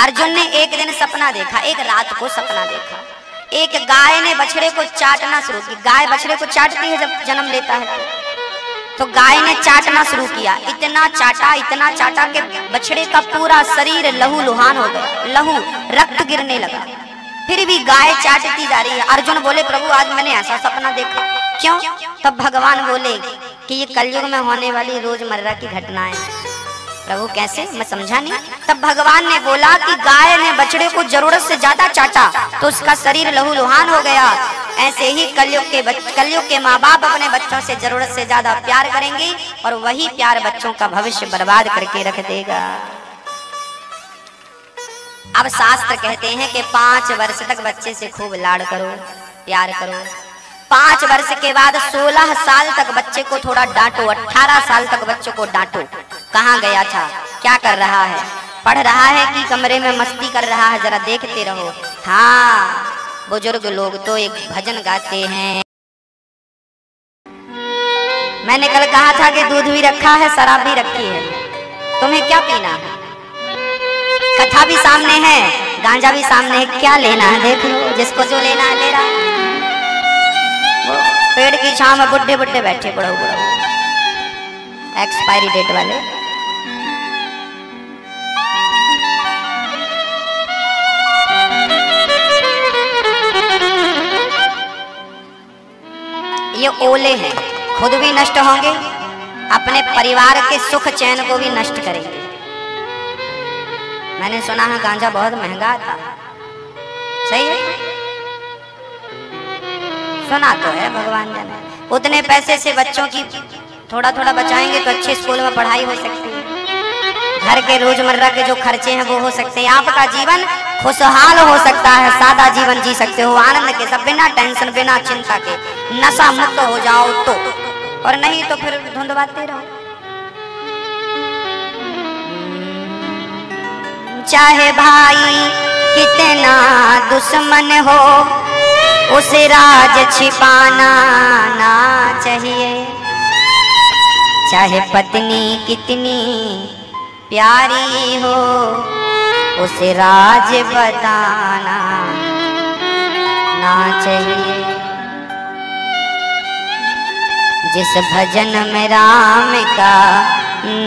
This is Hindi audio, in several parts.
अर्जुन ने एक दिन सपना देखा, एक रात को सपना देखा, एक गाय ने बछड़े को चाटना शुरू किया। गाय बछड़े को चाटती है जब जन्म लेता है, तो गाय ने चाटना शुरू किया। इतना चाटा कि बछड़े का पूरा शरीर लहू लुहान हो गया, लहू रक्त गिरने लगा। फिर भी गाय चाटती जा रही है। अर्जुन बोले प्रभु आज मैंने ऐसा सपना देखा, क्यों? तब भगवान बोले कि ये कलयुग में होने वाली रोजमर्रा की घटनाएं। प्रभु कैसे? मैं समझा नहीं। तब भगवान ने बोला कि गाय ने बछड़े को जरूरत से ज्यादा चाटा तो उसका शरीर लहू लुहान हो गया। ऐसे ही कलयुग के माँ बाप अपने बच्चों से जरूरत से ज्यादा प्यार करेंगे और वही प्यार बच्चों का भविष्य बर्बाद करके रख देगा। अब शास्त्र कहते हैं कि 5 वर्ष तक बच्चे से खूब लाड़ करो, प्यार करो। 5 वर्ष के बाद 16 साल तक बच्चे को थोड़ा डांटो, 18 साल तक बच्चों को डांटो। कहाँ गया था, क्या कर रहा है, पढ़ रहा है कि कमरे में मस्ती कर रहा है, जरा देखते रहो। हाँ, बुजुर्ग लोग तो एक भजन गाते हैं। मैंने कल कहा था कि दूध भी रखा है, शराब भी रखी है, तुम्हें क्या पीना है? कथा भी सामने है, गांजा भी सामने है, क्या लेना है देख लो, जिसको जो लेना है ले रहा है। पेड़ की छांव में बुड्ढे बुड्ढे बैठे, बड़ो एक्सपायरी डेट वाले। ये ओले हैं, खुद भी नष्ट होंगे, अपने परिवार के सुख चैन को भी नष्ट करेंगे। मैंने सुना है गांजा बहुत महंगा था, सही है? सुना तो है, भगवान जाने। उतने पैसे से बच्चों की थोड़ा थोड़ा बचाएंगे तो अच्छे स्कूल में पढ़ाई हो सकती है, घर के रोजमर्रा के जो खर्चे हैं वो हो सकते हैं, आपका जीवन खुशहाल हो सकता है, सादा जीवन जी सकते हो, आनंद के सब, बिना टेंशन बिना चिंता के, नशा मुक्त हो जाओ तो, और नहीं तो फिर धुंधवाते रहो। चाहे भाई कितना दुश्मन हो, उसे राज छिपाना ना चाहिए। चाहे पत्नी कितनी प्यारी हो, उसे राज बताना ना चाहिए। जिस भजन में राम का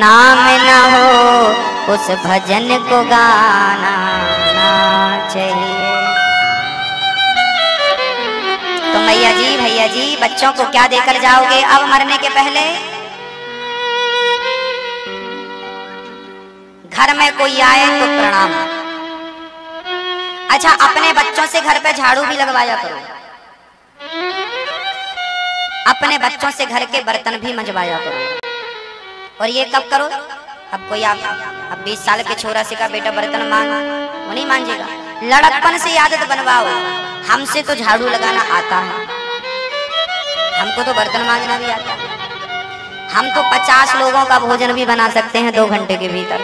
नाम न हो, उस भजन को गाना ना चाहिए। तो मैया जी भैया जी बच्चों को क्या देकर जाओगे अब मरने के पहले? घर में कोई आए तो प्रणाम। अच्छा, अपने बच्चों से घर पे झाड़ू भी लगवाया करो, अपने बच्चों से घर के बर्तन भी मंजवाया करो। और ये कब करो? अब कोई अब 20 साल के छोरा से का बेटा बर्तन मांग, वो नहीं मांगेगा। लड़कपन से आदत बनवाओ। हमसे तो झाड़ू लगाना आता है, हमको तो बर्तन मांजना भी आता है, हम तो 50 लोगों का भोजन भी बना सकते हैं 2 घंटे के भीतर।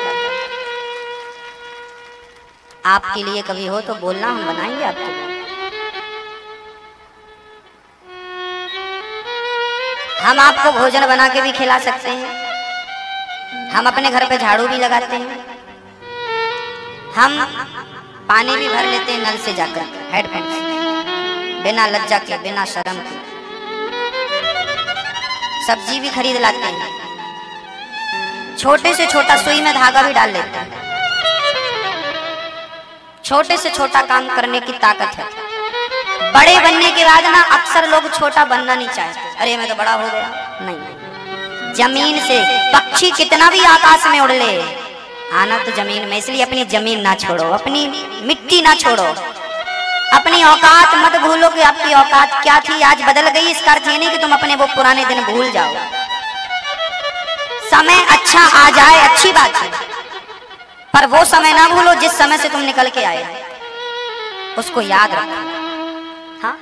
आपके लिए कभी हो तो बोलना, हम बनाएंगे आपके लिए। हम आपको भोजन बना के भी खिला सकते हैं, हम अपने घर पे झाड़ू भी लगाते हैं, हम पानी भी भर लेते हैं नल से जाकर हैंडपंप से, बिना लज्जा के बिना शर्म के। सब्जी भी खरीद लाते हैं, छोटे से छोटा सुई में धागा भी डाल लेते हैं। छोटे से छोटा काम करने की ताकत है। बड़े बनने के बाद ना अक्सर लोग छोटा बनना नहीं चाहते, अरे मैं तो बड़ा हो गया। नहीं, जमीन से पक्षी कितना भी आकाश में उड़ ले, आना तो जमीन में। इसलिए अपनी जमीन ना छोड़ो, अपनी मिट्टी ना छोड़ो, अपनी औकात मत भूलो कि आपकी औकात क्या थी, आज बदल गई। इसका अर्थ ये नहीं कि तुम अपने वो पुराने दिन भूल जाओ। समय अच्छा आ जाए अच्छी बात है, पर वो समय ना भूलो जिस समय से तुम निकल के आए, उसको याद रखो। हाँ?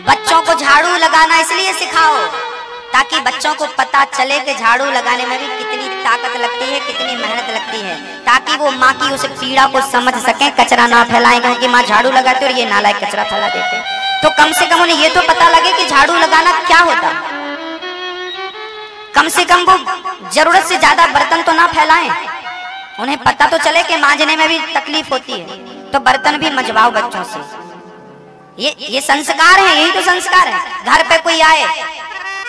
बच्चों को झाड़ू लगाना इसलिए सिखाओ ताकि बच्चों को पता चले कि झाड़ू लगाने में भी कितनी ताकत लगती है, कितनी मेहनत लगती है, ताकि वो माँ की उस पीड़ा को समझ सकें, कचरा ना फैलाएं। क्योंकि माँ झाड़ू लगाते और ये नालायक कचरा फैला देते, तो कम से कम उन्हें ये तो पता लगे कि झाड़ू लगाना क्या होता। कम से कम वो जरूरत से ज्यादा बर्तन तो ना फैलाएं, उन्हें पता तो चले कि मांजने में भी तकलीफ होती है, तो बर्तन भी मजवाओ बच्चों से। ये संस्कार है, यही तो संस्कार है। घर पे कोई आए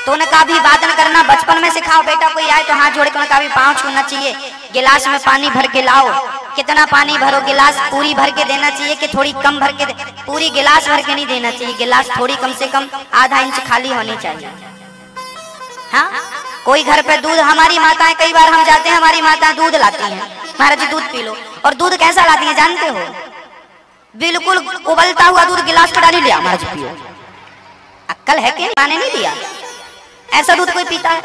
तो उनका अभिवादन करना बचपन में सिखाओ। बेटा कोई आए तो हाथ जोड़ के उनका भी पाँव छूना चाहिए। गिलास में पानी भर के लाओ, कितना पानी भरो, गिलास पूरी भर के देना चाहिए कि थोड़ी कम भर के पूरी गिलास भर के नहीं देना चाहिए। गिलास थोड़ी कम से कम आधा इंच खाली होनी चाहिए। हाँ, कोई घर पे दूध, हमारी माताएं कई बार हम जाते हैं, हमारी माताएं दूध लाती हैं, महाराज जी दूध पी लो। और दूध कैसा लाती है जानते हो? बिल्कुल उबलता हुआ दूध गिलास में डाली, लिया महाराज पियो। अक्कल है कि पानी नहीं दिया? ऐसा दूध कोई पीता है?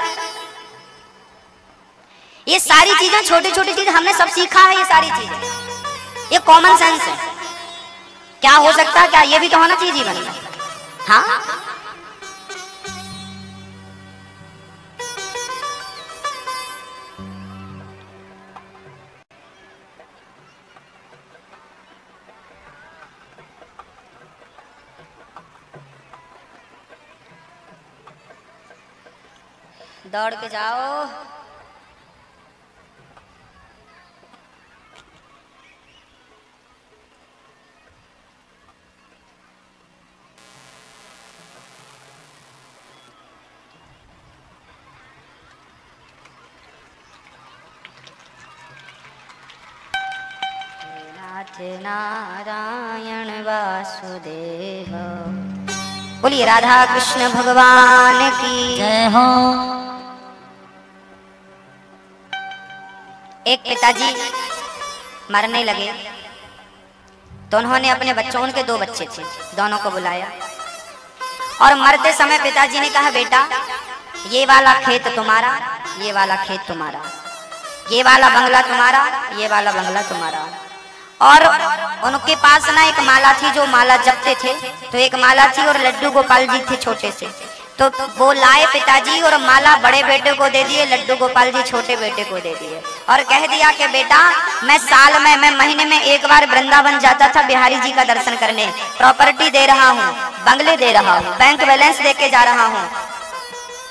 ये सारी चीजें, छोटी छोटी चीज हमने सब सीखा है। ये सारी चीजें, ये कॉमन सेंस है। क्या हो सकता है, क्या ये भी तो होना चाहिए जीवन में। हाँ, दौड़ के जाओ। नाथ नारायण वासुदेव। बोलिए राधा कृष्ण भगवान की जय हो। एक पिताजी मरने लगे तो उन्होंने अपने बच्चों, उनके 2 बच्चे थे, दोनों को बुलाया और मरते समय पिताजी ने कहा, बेटा ये वाला खेत तुम्हारा, ये वाला खेत तुम्हारा, ये वाला बंगला तुम्हारा, ये वाला बंगला तुम्हारा। और उनके पास ना एक माला थी, जो माला जपते थे, तो एक माला थी और लड्डू गोपाल जी थे छोटे से, तो वो लाए पिताजी और माला बड़े बेटे को दे दिए, लड्डू गोपाल जी छोटे बेटे को दे दिए और कह दिया कि बेटा मैं साल में, मैं महीने में एक बार वृंदावन जाता था बिहारी जी का दर्शन करने, प्रॉपर्टी दे रहा हूँ, बंगले दे रहा हूँ, बैंक बैलेंस दे के जा रहा हूँ,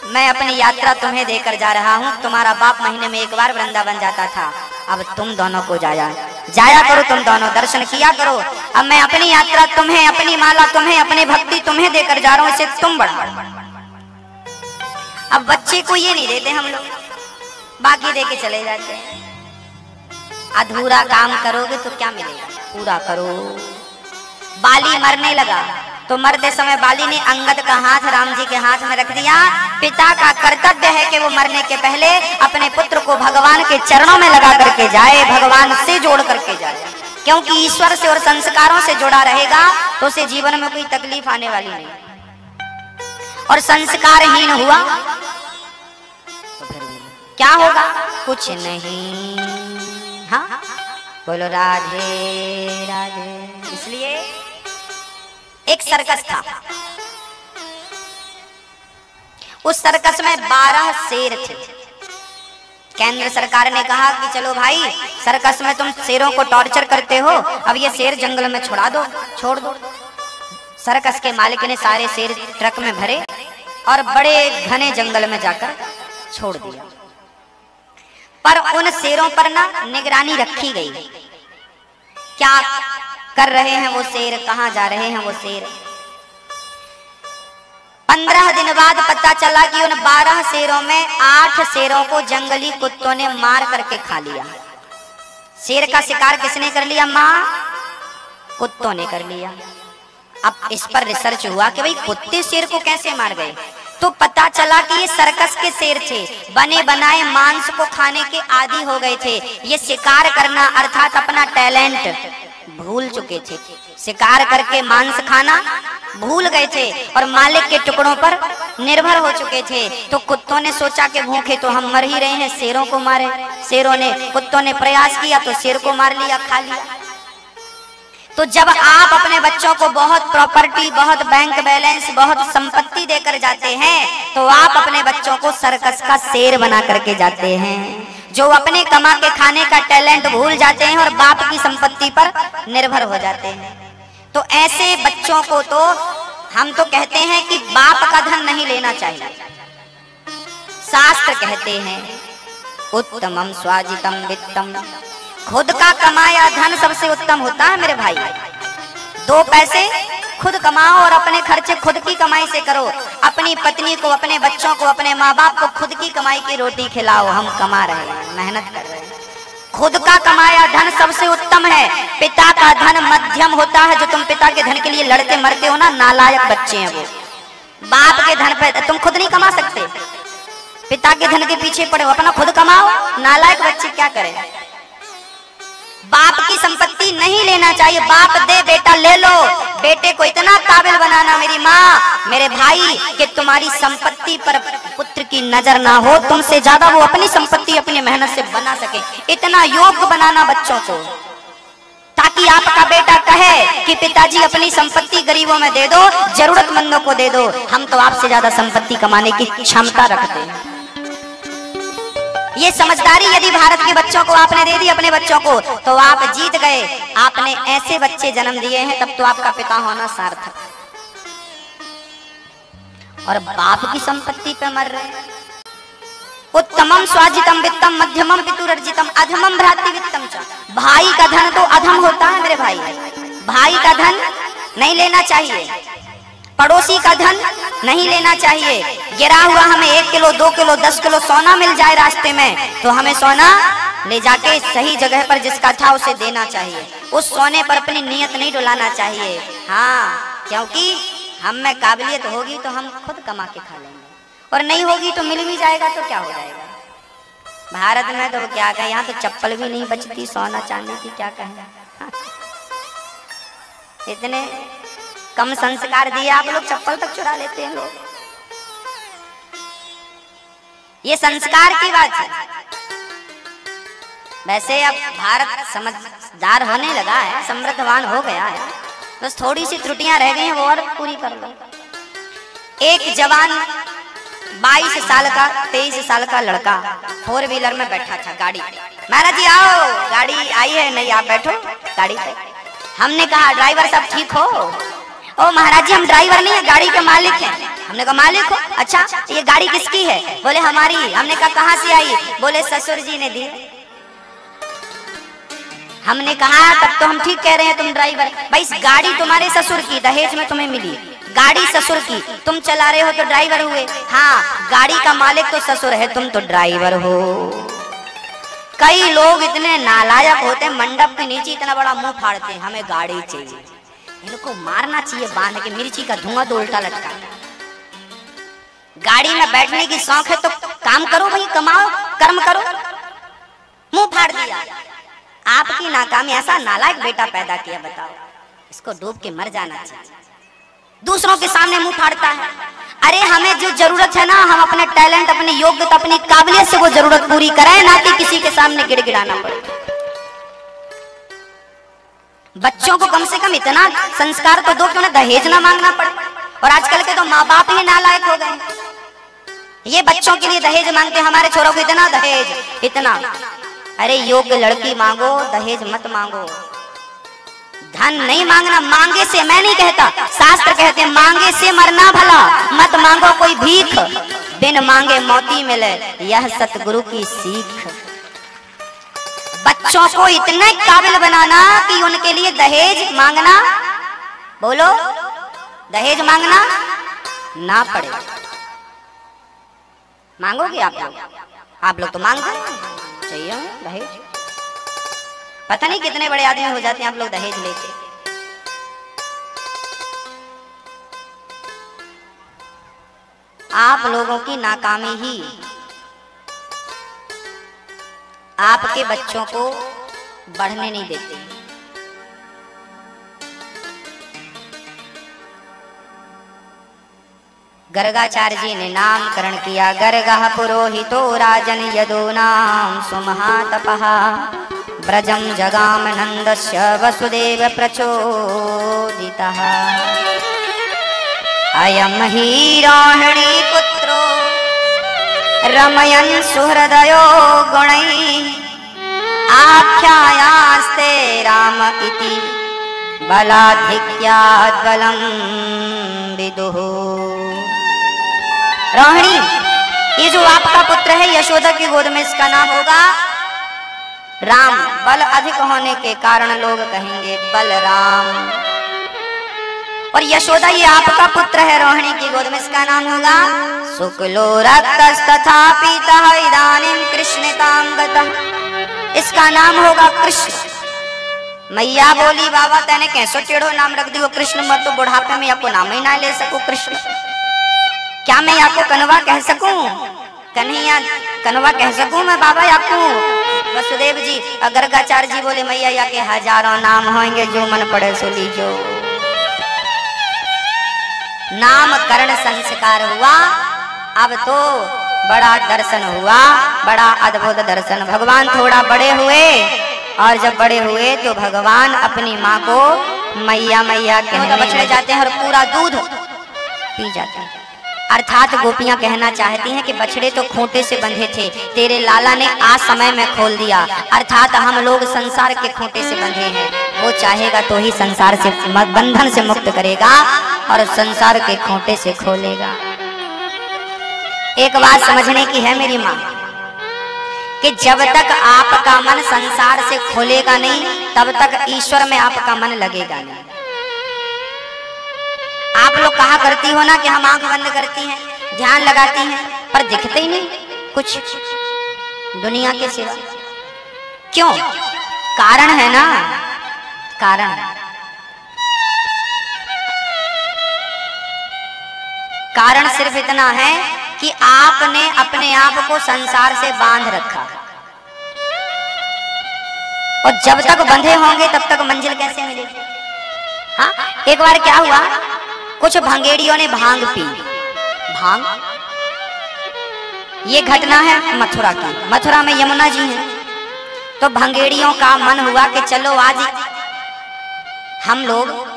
मैं अपनी यात्रा तुम्हें देकर जा रहा हूँ। तुम्हारा बाप महीने में एक बार वृंदावन जाता था, अब तुम दोनों को जाया करो, तुम दोनों दर्शन किया करो। अब मैं अपनी यात्रा तुम्हें, अपनी माला तुम्हें, अपनी भक्ति तुम्हें देकर जा रहा हूँ, इसे तुम बढ़ाओ। अब बच्चे को ये नहीं देते हम लोग, बाकी दे के चले जाते हैं। अधूरा काम करोगे तो क्या मिलेगा, पूरा करो। बाली मरने लगा तो मरते समय बाली ने अंगद का हाथ राम जी के हाथ में रख दिया। पिता का कर्तव्य है कि वो मरने के पहले अपने पुत्र को भगवान के चरणों में लगा करके जाए, भगवान से जोड़ करके जाए, क्योंकि ईश्वर से और संस्कारों से जुड़ा रहेगा तो उसे जीवन में कोई तकलीफ आने वाली नहीं। और संस्कारहीन हुआ तो फिर क्या होगा, कुछ नहीं। हाँ, बोलो राधे राधे। इसलिए एक सर्कस था, उस सर्कस में 12 शेर थे। केंद्र सरकार ने कहा कि चलो भाई, सर्कस में तुम शेरों को टॉर्चर करते हो, अब ये शेर जंगल में छोड़ दो। सर्कस के मालिक ने सारे शेर ट्रक में भरे और बड़े घने जंगल में जाकर छोड़ दिया। पर उन शेरों पर ना निगरानी रखी गई, क्या कर रहे हैं वो शेर, कहां जा रहे हैं वो शेर। 15 दिन बाद पता चला कि उन 12 शेरों में 8 शेरों को जंगली कुत्तों ने मार करके खा लिया। शेर का शिकार किसने कर लिया? मां, कुत्तों ने कर लिया। अब इस पर रिसर्च हुआ कि भाई कुत्ते शेर को कैसे मार गए, तो पता चला कि ये सर्कस के शेर थे, बने बनाए मांस को खाने के आदी हो गए थे। ये शिकार करना अर्थात अपना टैलेंट भूल चुके थे, शिकार करके मांस खाना भूल गए थे और मालिक के टुकड़ों पर निर्भर हो चुके थे। तो कुत्तों ने सोचा कि भूखे तो हम मर ही रहे हैं, शेरों को मारे। कुत्तों ने प्रयास किया तो शेर को मार लिया, खा लिया। तो जब आप अपने बच्चों को बहुत प्रॉपर्टी, बहुत बैंक बैलेंस, बहुत संपत्ति देकर जाते हैं तो आप अपने बच्चों को सर्कस का शेर बना करके जाते हैं, जो अपने कमा के खाने का टैलेंट भूल जाते हैं और बाप की संपत्ति पर निर्भर हो जाते हैं। तो ऐसे बच्चों को तो हम तो कहते हैं कि बाप का धन नहीं लेना चाहिए। शास्त्र कहते हैं उत्तमम स्वाजितम वित्तम खुद का कमाया धन सबसे उत्तम होता है मेरे भाई। 2 पैसे खुद कमाओ और अपने खर्चे खुद की कमाई से करो। अपनी पत्नी को, अपने बच्चों को, अपने माँ बाप को खुद की कमाई की रोटी खिलाओ। हम कमा रहे हैं, मेहनत कर रहे हैं। खुद का कमाया धन सबसे उत्तम है। पिता का धन मध्यम होता है। जो तुम पिता के धन के लिए लड़ते मरते हो ना, नालायक बच्चे हैं वो। बाप के धन पे तुम खुद नहीं कमा सकते, पिता के धन के पीछे पड़े हो, अपना खुद कमाओ। नालायक बच्चे क्या करें? बाप की संपत्ति नहीं लेना चाहिए। बाप दे बेटा ले लो। बेटे को इतना काबिल बनाना मेरी माँ, मेरे भाई, कि तुम्हारी संपत्ति पर पुत्र की नजर ना हो, तुमसे ज्यादा वो अपनी संपत्ति अपनी मेहनत से बना सके। इतना योग्य बनाना बच्चों को, ताकि आपका बेटा कहे कि पिताजी अपनी संपत्ति गरीबों में दे दो, जरूरतमंदों को दे दो, हम तो आपसे ज्यादा संपत्ति कमाने की क्षमता रखते हैं। ये समझदारी यदि भारत के बच्चों को आपने दे दी, अपने बच्चों को, तो आप जीत गए। आपने ऐसे बच्चे जन्म दिए हैं, तब तो आपका पिता होना सार्थक। और बाप की संपत्ति पे मर रहे। उत्तमम स्वाजितम वित्तम मध्यमम पितुरर्जितम अधमम भ्रातृवित्तम च। भाई का धन तो अधम होता है मेरे भाई। भाई का धन नहीं लेना चाहिए, पड़ोसी का धन नहीं लेना चाहिए। गिरा हुआ हमें 1 किलो 2 किलो 10 किलो सोना मिल जाए रास्ते में, तो हमें सोना ले जाके सही जगह पर जिसका था उसे देना चाहिए। उस सोने पर अपनी नीयत नहीं डुलाना चाहिए। हाँ, क्योंकि हम में काबिलियत होगी तो हम खुद कमा के खा लेंगे, और नहीं होगी तो मिल भी जाएगा तो क्या हो जाएगा। भारत में तो क्या कहें, यहाँ तो चप्पल भी नहीं बचती सोना चांदी की, क्या कहें। इतने कम संस्कार दिए आप लोग, चप्पल तक चुरा लेते हैं लोग। ये संस्कार की बात है। वैसे अब भारत समझदार होने लगा है, समृद्धवान हो गया है, बस थोड़ी सी त्रुटियां रह गई हैं, वो और पूरी कर लो। एक जवान 22 साल का 23 साल का लड़का 4 व्हीलर में बैठा था गाड़ी। महाराज जी आओ, गाड़ी आई है। नहीं, आप बैठो गाड़ी पे। हमने कहा ड्राइवर साहब ठीक हो? ओ महाराज जी हम ड्राइवर नहीं है, गाड़ी के मालिक हैं। हमने कहा मालिक हो? अच्छा, ये गाड़ी किसकी है? बोले हमारी। हमने कहा कहाँ से आई? बोले ससुर जी ने दी। हमने कहा तब तो हम ठीक कह रहे हैं, तुम ड्राइवर। भाई गाड़ी तुम्हारे ससुर की, दहेज में तुम्हें मिली। गाड़ी ससुर की, तुम चला रहे हो तो ड्राइवर हुए। हाँ, गाड़ी का मालिक तो ससुर है, तुम तो ड्राइवर हो। कई लोग इतने नालायक होते हैं, मंडप के नीचे इतना बड़ा मुंह फाड़ते हैं, हमें गाड़ी चाहिए। इनको मारना चाहिए बांध के, मिर्ची का धुआं तो उल्टा लटका। गाड़ी में बैठने की शौक है तो काम करो भाई, कमाओ, कर्म करो। मुंह फाड़ दिया। आपकी नाकामी, ऐसा नालायक बेटा पैदा किया, बताओ। इसको डूब के मर जाना चाहिए। दूसरों के सामने मुंह फाड़ता है। अरे हमें जो जरूरत है ना, हम अपने टैलेंट, अपनी योग्यता, अपनी काबिलियत से वो जरूरत पूरी कराएं, ना कि किसी के सामने गिड़गिड़ाना पड़े। बच्चों को कम से कम इतना संस्कार तो दो कि उन्हें दहेज ना मांगना पड़े। और आजकल के तो माँ बाप ही नालायक हो गए, ये बच्चों के लिए दहेज मांगते। हमारे छोरों को इतना दहेज, इतना। अरे योग्य लड़की मांगो, दहेज मत मांगो। धन नहीं मांगना, मांगे से, मैं नहीं कहता, शास्त्र कहते हैं मांगे से मरना भला, मत मांगो कोई भीख, बिन मांगे मोती मिले, यह सतगुरु की सीख। बच्चों को इतने काबिल बनाना कि उनके लिए दहेज मांगना, बोलो, दहेज मांगना ना पड़े। मांगोगे आप लोग? आप लोग तो मांगते हैं, चाहिए दहेज। पता नहीं कितने बड़े आदमी हो जाते हैं आप लोग दहेज लेके। आप लोगों की नाकामी ही आपके बच्चों को बढ़ने नहीं देती। गर्गाचार्य जी ने नामकरण किया, गर्गः पुरोहितो राजन यदो नाम सुमहातपः, ब्रजम जगाम नंदस्य वसुदेव प्रचोदितः, अयम ही रोहिणी पुत्रो रमयन् सुहृदयो गुणैः, आख्यायास्ते राम इति बलाधिक्यात् बलं विदुः। रोहिणी, ये जो आपका पुत्र है, यशोदा की गोद में इसका नाम होगा राम, बल अधिक होने के कारण लोग कहेंगे बलराम। और यशोदा ये आपका पुत्र है, रोहिणी की गोद में इसका नाम होगा शुक्लो रक्तस्तथा पीतः इदानीं कृष्णतांगतः, इसका नाम होगा कृष्ण। मैया बोली बाबा तेने कैसो टेढ़ो नाम रख दियो कृष्ण, मत तो बुढ़ापे में आपको नाम ही ना ले सकूं कृष्ण। क्या मैं आपको कन्वा कह सकूं, कन्हैया कन्वा कह सकूं मैं बाबा आपको? वसुदेव जी गर्गाचार्य जी बोले मैया या के हजारों नाम होंगे, जो मन पड़े सो लीजो। नामकरण संस्कार हुआ, अब तो बड़ा दर्शन हुआ, बड़ा अद्भुत दर्शन। भगवान थोड़ा बड़े हुए, और जब बड़े हुए तो भगवान अपनी माँ को मैया मैया कहने बछड़े जाते हैं और पूरा दूध पी जाते हैं। अर्थात गोपियां कहना चाहती हैं कि बछड़े तो खूंटे से बंधे थे, तेरे लाला ने आज समय में खोल दिया, अर्थात हम लोग संसार के खूंटे से बंधे हैं। वो चाहेगा तो ही संसार से बंधन से मुक्त करेगा और संसार के खूंटे से खोलेगा। एक बात समझने की है मेरी माँ, कि जब तक आपका मन संसार से खोलेगा नहीं, तब तक ईश्वर में आपका मन लगेगा नहीं। आप लोग कहा करती हो ना कि हम आंख बंद करती हैं, ध्यान लगाती हैं, पर दिखते ही नहीं कुछ दुनिया के सिवा। क्यों? कारण है ना, कारण सिर्फ इतना है कि आपने अपने आप को संसार से बांध रखा, और जब तक बंधे होंगे तब तक मंजिल कैसे मिलेगी? हाँ, एक बार क्या हुआ, कुछ भंगेड़ियों ने भांग पी। भांग, ये घटना है मथुरा की। मथुरा में यमुना जी हैं, तो भंगेड़ियों का मन हुआ कि चलो आज हम लोग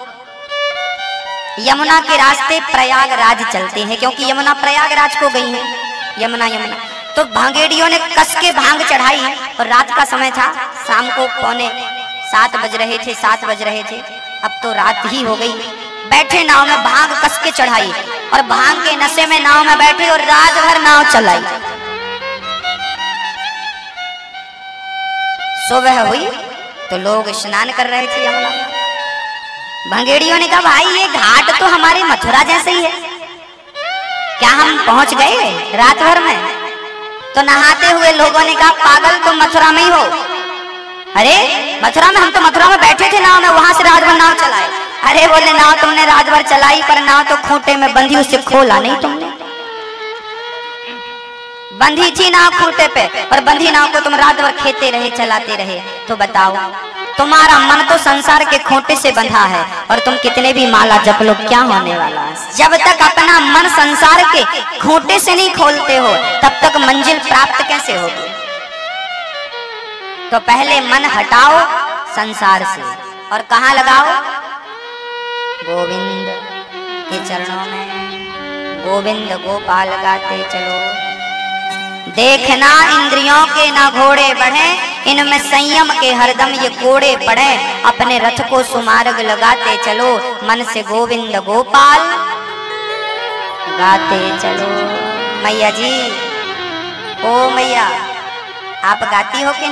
यमुना के रास्ते प्रयागराज चलते हैं, क्योंकि यमुना प्रयागराज को गई है। यमुना तो भंगेड़ियों ने कस के भांग चढ़ाई, और रात का समय था, शाम को 6:45 बज रहे थे, 7 बज रहे थे, अब तो रात ही हो गई। बैठे नाव में भांग कस के चढ़ाई, और भांग के नशे में नाव में बैठे और रात भर नाव चलाई। सुबह हुई तो लोग स्नान कर रहे थे यमुना में। भंगेड़ियों ने कहा भाई ये घाट तो हमारे मथुरा जैसे ही है, क्या हम पहुंच गए रात भर में? तो नहाते हुए लोगों ने कहा पागल तुम मथुरा में ही हो। अरे मथुरा में, हम तो मथुरा में बैठे थे नाव में, वहां से रात भर नाव चलाए। अरे बोले नाव तुमने रात भर चलाई, पर नाव तो खूंटे में बंधी, उसे खोला नहीं तुमने। बंधी थी नाव खूंटे पे, और बंधी नाव को तुम रात भर खेते रहे, चलाते रहे। तो बताओ, तुम्हारा मन तो संसार के खूंटे से बंधा है, और तुम कितने भी माला जप लो, क्या होने वाला है? जब तक अपना मन संसार के खूंटे से नहीं खोलते हो, तब तक मंजिल प्राप्त कैसे होगी? तो पहले मन हटाओ संसार से, और कहाँ लगाओ? गोविंद के चरणों में गोविंद गोपाल गाते चलो। देखना इंद्रियों के ना घोड़े बढ़े, इनमें संयम के हरदम ये कोड़े पड़े। अपने रथ को सुमार्ग लगाते चलो, मन से गोविंद गोपाल गाते चलो। मैया जी, ओ मैया, आप गाती हो कि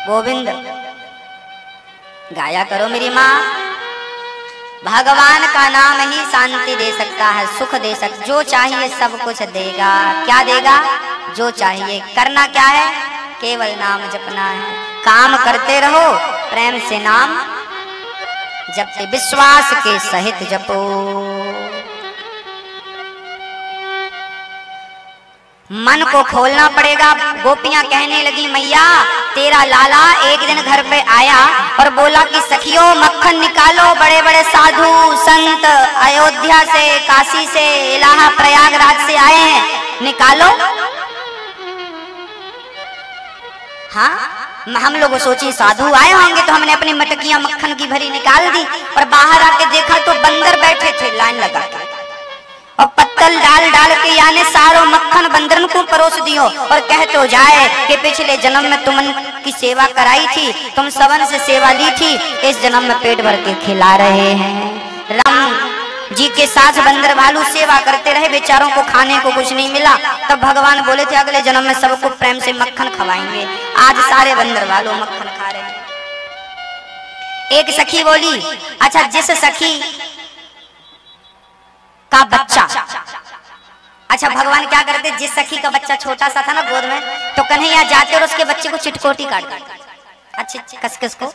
गोविंद गाया करो मेरी माँ। भगवान का नाम ही शांति दे सकता है, सुख दे सकता, जो चाहिए सब कुछ देगा। क्या देगा? जो चाहिए। करना क्या है? केवल नाम जपना है। काम करते रहो, प्रेम से नाम जपते, विश्वास के सहित जपो। मन को खोलना पड़ेगा। गोपियां कहने लगी मैया तेरा लाला एक दिन घर पे आया और बोला कि सखियों मक्खन निकालो, बड़े बड़े साधु संत अयोध्या से, काशी से, इलाहा प्रयागराज से आए हैं, निकालो। हाँ, हम लोग सोचे साधु आए होंगे तो हमने अपनी मटकियां मक्खन की भरी निकाल दी, और बाहर आके देखा तो बंदर बैठे थे लाइन लगा के, और पत्तल डाल डाल के यानी सारो मक्खन बंदरन को परोस दियो, और कहते हो जाए कि पिछले जन्म में तुम की सेवा कराई थी, तुम सबन से सेवा ली थी, इस जन्म में पेट भर के खिला रहे हैं। राम जी के साथ बंदर भालू सेवा करते रहे, बेचारों को खाने को कुछ नहीं मिला। तब भगवान बोले थे अगले जन्म में सबको प्रेम से मक्खन खवाएंगे। आज सारे बंदर वालों मक्खन खा रहे हैं। एक सखी बोली, अच्छा जिस सखी का बच्चा, अच्छा भगवान क्या करते, जिस सखी का बच्चा छोटा सा था ना गोद में, तो कन्हैया जाते और उसके बच्चे को चिटकोटी काट देते, अच्छे कस को।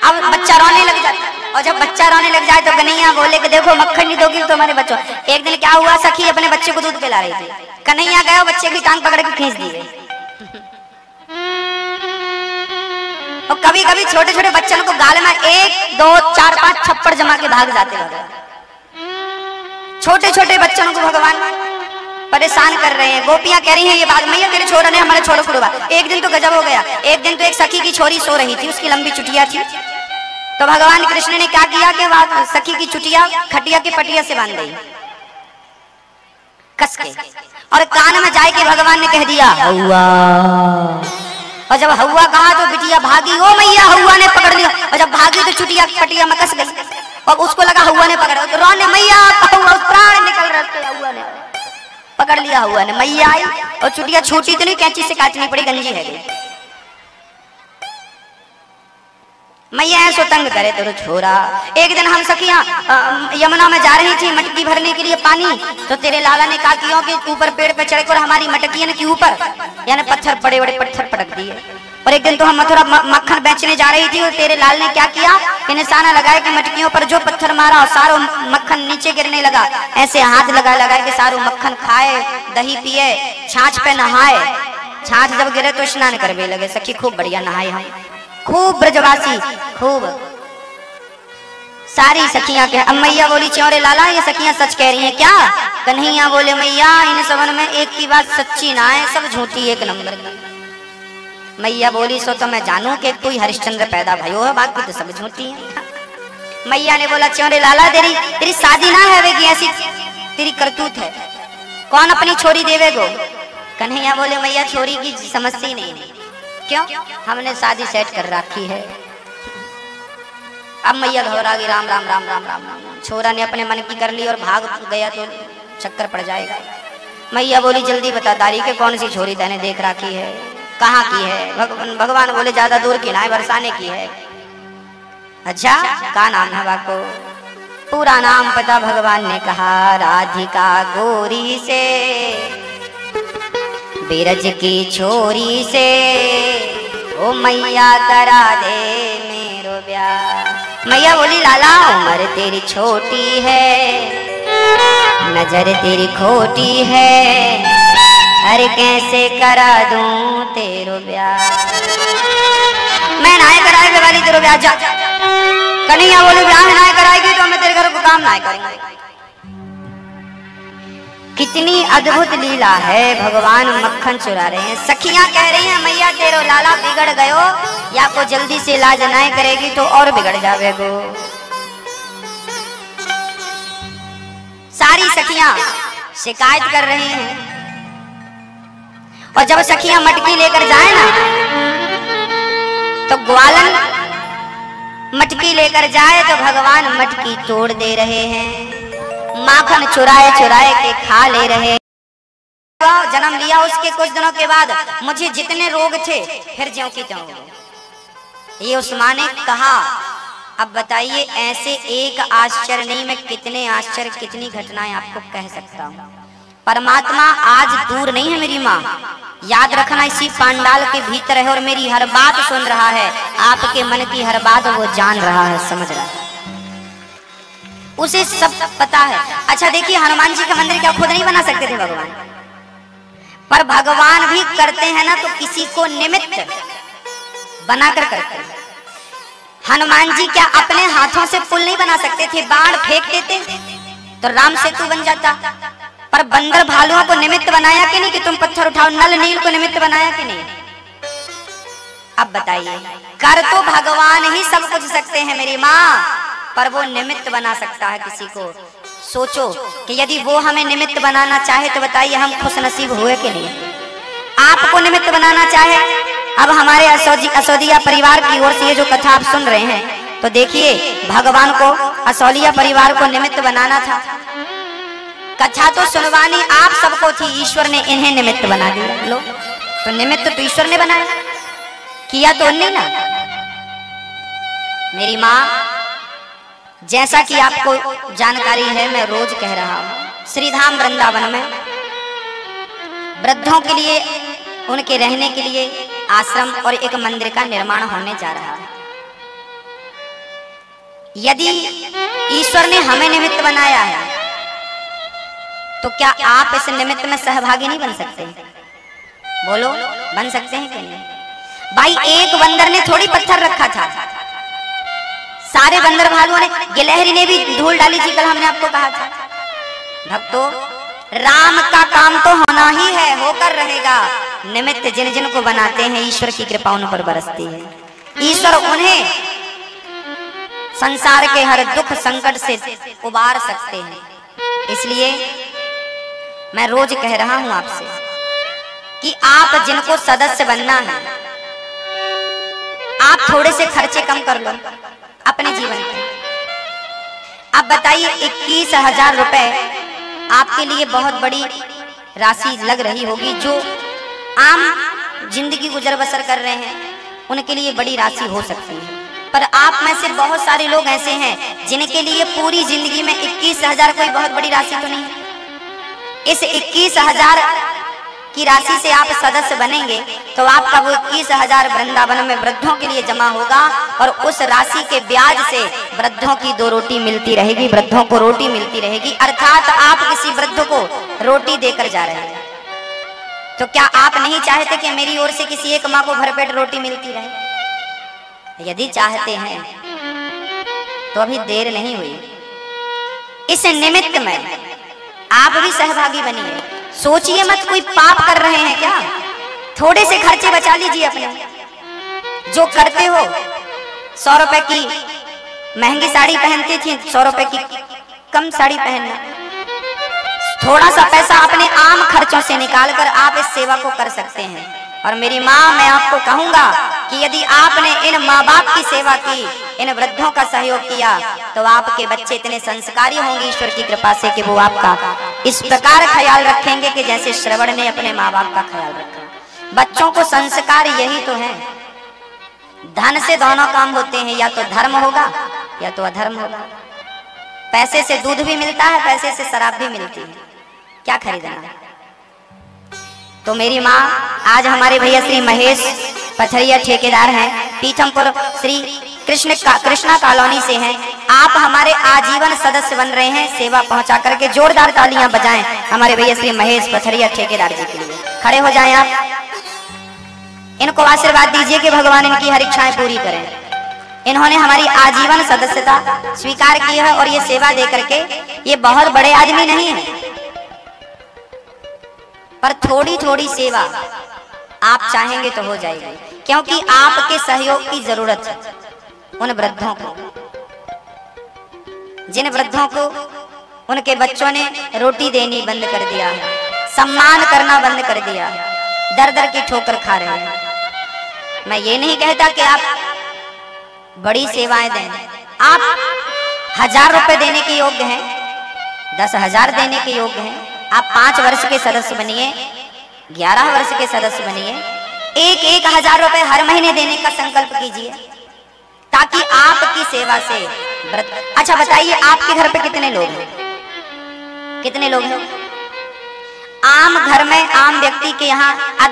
अब बच्चा रोने लग जाता है, और जब बच्चा रोने लग जाए तो कन्हैया बोले कि देखो मक्खन नहीं दोगी तो हमारे बच्चों। एक दिन क्या हुआ, सखी अपने बच्चे को दूध पिला रही थी, कन्हैया गया बच्चे की टांग पकड़ के खींच दी गई। और कभी कभी छोटे छोटे बच्चों को गाल में 1 2 4 5 छप्पड़ जमा के भाग जाते भगवान। छोटे छोटे बच्चों को भगवान परेशान कर रहे हैं। गोपियां कह रही हैं ये बात, मैया तेरे छोरा ने हमारे छोरो को डुबा। एक दिन तो गजब हो गया, एक दिन तो एक सखी की छोरी सो रही थी, उसकी लंबी चुटिया थी, तो भगवान कृष्ण ने क्या किया कि वह सखी की चुटिया खटिया की पटिया से बांध दी कस के, और कान में जाए के भगवान ने कह दिया हौवा। और जब हौवा कहा तो बिटिया भागी, ओ मैया हौवा ने पकड़ लिया। और जब भागी तो चुटिया पटिया में कस गई, और उसको लगा हौवा ने पकड़ा, तो रोने मैया प्राण निकल रहे थे, हौवा ने पकड़ लिया। हौवा ने, मैया आई और चुटिया छूटी तो नहीं, कैंची से काटनी पड़ी, गंजी है गई। मैया ऐसो तंग करे तो छोरा। एक दिन हम सखियां यमुना में जा रही थी मटकी भरने के लिए पानी, तो तेरे लाला ने काकियों के ऊपर पेड़ पे चढ़कर हमारी मटकियों के ऊपर यानी पत्थर, बड़े बड़े पत्थर पटक दिए। और एक दिन तो हम मथुरा मक्खन बेचने जा रही थी, और तेरे लाल ने क्या किया कि निशाना लगाया कि मटकियों पर जो पत्थर मारा और सारो मक्खन नीचे गिरने लगा। ऐसे हाथ लगा लगा के सारो मक्खन खाए, दही पिए, छाछ पे नहाए। छाछ जब गिरे तो स्नान करवे लगे। सखी खूब बढ़िया नहाए हम, खूब ब्रजवासी, खूब सारी सखियां के। अब मैया बोली च्योरे लाला ये सखियां सच कह रही हैं क्या? कन्हैया बोले मैया इन सबन में एक की बात सच्ची ना है, सब झूठी एक नंबर की। मैया बोली सो तो मैं जानू कि कोई हरिश्चंद्र पैदा भयो है, बाकी तो सब झूठी है। मैया ने बोला च्योरे लाला तेरी शादी ना है वे की ऐसी तेरी करतूत है, कौन अपनी छोरी देवेगो? कन्हैया बोले मैया छोरी की समस्या ही नहीं है। क्यों? हमने शादी सेट कर रखी है। अब मैया घबरा गई, राम राम राम राम राम राम। छोरा ने अपने मन की कर ली और भाग गया तो चक्कर पड़ जाएगा। मैया बोली जल्दी बता दारी के कौन सी छोरी तैने देख रखी है, कहाँ की है? भगवान बोले ज्यादा दूर की ना है, बरसाने की है। अच्छा का नाम है बाको? पूरा नाम पता भगवान ने कहा, राधिका गोरी से बिरज की छोरी से, ओ मैया करा दे मेरो ब्याह। मैया बोली लाला उम्र तेरी छोटी है, नजर तेरी खोटी है, अरे कैसे करा दूं तेरो ब्याह? मैं नाय कराएगी वाली तेरो ब्याह जा। कन्हैया बोले ब्याह नाय कराएगी तो मैं तेरे घर को काम नाय करेंगे। कितनी अद्भुत लीला है, भगवान मक्खन चुरा रहे हैं। सखियां कह रही हैं मैया तेरो लाला बिगड़ गयो, या को जल्दी से इलाज नाय करेगी तो और बिगड़ जावेगो। सारी सखियां शिकायत कर रही हैं। और जब सखियां मटकी लेकर जाए ना, तो ग्वालन मटकी लेकर जाए तो भगवान मटकी तोड़ दे रहे हैं, माखन चुराए चुराए के खा ले रहे। जन्म लिया उसके कुछ दिनों के बाद मुझे जितने रोग थे फिर ज्यों की त्यों। ये उस माँ ने कहा। अब बताइए ऐसे एक आश्चर्य नहीं, मैं कितने आश्चर्य कितनी घटनाएं आपको कह सकता हूँ। परमात्मा आज दूर नहीं है मेरी माँ, याद रखना इसी पांडाल के भीतर है और मेरी हर बात सुन रहा है, आपके मन की हर बात वो जान रहा है, समझ रहा है, उसे सब पता है। अच्छा देखिए हनुमान जी का मंदिर क्या खुद नहीं बना सकते थे भगवान? पर भगवान भी करते हैं ना तो किसी को निमित्त बनाकर करते हैं। हनुमान जी क्या अपने हाथों से पुल नहीं बना सकते थे? बाण फेंक देते तो राम सेतु बन जाता। पर बंदर भालुओं को निमित्त बनाया कि नहीं कि तुम पत्थर उठाओ? नल नील को निमित्त बनाया कि नहीं? अब बताइए, कर तो भगवान ही सब कुछ सकते हैं मेरी माँ, पर वो निमित्त बना सकता है किसी को। सोचो कि यदि वो हमें निमित्त बनाना चाहे तो बताइए हम खुश नसीब हुए कि नहीं? आपको निमित्त बनाना चाहे, अब हमारे असौदिया परिवार की ओर से ये जो कथा आप सुन रहे हैं, तो देखिए भगवान को असौलिया परिवार को निमित्त बनाना था, कथा तो सुनवानी आप सबको थी, ईश्वर ने इन्हें निमित्त बना दिया। लो, तो निमित्त तो ईश्वर ने बनाया, किया तो उन्हें ना। मेरी माँ, जैसा कि आपको जानकारी है, मैं रोज कह रहा हूं, श्रीधाम वृंदावन में वृद्धों के लिए, उनके रहने के लिए आश्रम और एक मंदिर का निर्माण होने जा रहा है। यदि ईश्वर ने हमें निमित्त बनाया है, तो क्या आप इस निमित्त में सहभागी नहीं बन सकते? बोलो, बन सकते हैं कि नहीं? भाई, एक बंदर ने थोड़ी पत्थर रखा था, सारे बंदर भालुओं ने, गिलहरी ने भी धूल डाली थी, कल हमने आपको कहा था। भक्तों, राम का काम तो होना ही है, होकर रहेगा। निमित्त जिन जिन को बनाते हैं, ईश्वर की कृपा उन पर बरसती है। ईश्वर उन्हें संसार के हर दुख संकट से उबार सकते हैं। इसलिए मैं रोज कह रहा हूं आपसे कि आप जिनको सदस्य बनना है, आप थोड़े से खर्चे कम कर लो अपने जीवन के। अब बताइए, 21,000 रुपए आपके लिए बहुत बड़ी राशि लग रही होगी। जो आम जिंदगी गुजर बसर कर रहे हैं, उनके लिए बड़ी राशि हो सकती है, पर आप में से बहुत सारे लोग ऐसे हैं जिनके लिए पूरी जिंदगी में 21,000 कोई बहुत बड़ी राशि तो नहीं है। इस 21,000 की राशि से आप सदस्य बनेंगे तो आपका वो 21,000 वृंदावन में वृद्धों के लिए जमा होगा, और उस राशि के ब्याज से वृद्धों की 2 रोटी मिलती रहेगी, वृद्धों को रोटी मिलती रहेगी। अर्थात आप किसी वृद्ध को रोटी देकर जा रहे हैं। तो क्या आप नहीं चाहते कि मेरी ओर से किसी एक माँ को भरपेट रोटी मिलती रहे? यदि चाहते हैं तो अभी देर नहीं हुई, इस निमित्त में आप भी सहभागी बनिए। सोचिए मत कोई पाप कर रहे हैं क्या, थोड़े से खर्चे बचा लीजिए अपने। जो करते हो, 100 रुपए की महंगी साड़ी पहनती थी, 100 रुपए की कम साड़ी पहनना। थोड़ा सा पैसा अपने आम खर्चों से निकालकर आप इस सेवा को कर सकते हैं। और मेरी माँ, मैं आपको कहूंगा कि यदि आपने इन माँ बाप की सेवा की, इन वृद्धों का सहयोग किया, तो आपके बच्चे इतने संस्कारी होंगे ईश्वर की कृपा से कि वो आपका इस प्रकार ख्याल रखेंगे कि जैसे श्रवण ने अपने माँ बाप का ख्याल रखा। बच्चों को संस्कार यही तो है। धन से दोनों काम होते हैं, या तो धर्म होगा या तो अधर्म होगा। पैसे से दूध भी मिलता है, पैसे से शराब भी मिलती है, क्या खरीदना। तो मेरी माँ, आज हमारे भैया श्री महेश पथरिया ठेकेदार हैं, पीथमपुर श्री कृष्णा कॉलोनी से हैं। आप हमारे आजीवन सदस्य बन रहे हैं। सेवा पहुंचा करके जोरदार तालियां बजाएं हमारे भैया श्री महेश पथरिया ठेकेदार जी के लिए। खड़े हो जाएं आप, इनको आशीर्वाद दीजिए कि भगवान इनकी हर इच्छाएं पूरी करें। इन्होंने हमारी आजीवन सदस्यता स्वीकार की है, और ये सेवा दे करके, ये बहुत बड़े आदमी नहीं है, पर थोड़ी थोड़ी सेवा आप चाहेंगे तो हो जाएगी, क्योंकि आपके सहयोग की जरूरत है उन वृद्धों को, जिन वृद्धों को उनके बच्चों ने रोटी देनी बंद कर दिया है, सम्मान करना बंद कर दिया है, दर दर की ठोकर खा रहे हैं। मैं ये नहीं कहता कि आप बड़ी सेवाएं दें, आप 1000 रुपए देने के योग्य हैं, 10,000 देने के योग्य हैं। आप 5 वर्ष के सदस्य बनिए, 11 वर्ष के सदस्य बनिए, 1,000 रुपए हर महीने देने का संकल्प कीजिए, ताकि आपकी सेवा से व्रत। अच्छा बताइए, आपके घर पे कितने लोग हैं? कितने लोग हैं? आम घर में आम व्यक्ति के यहाँ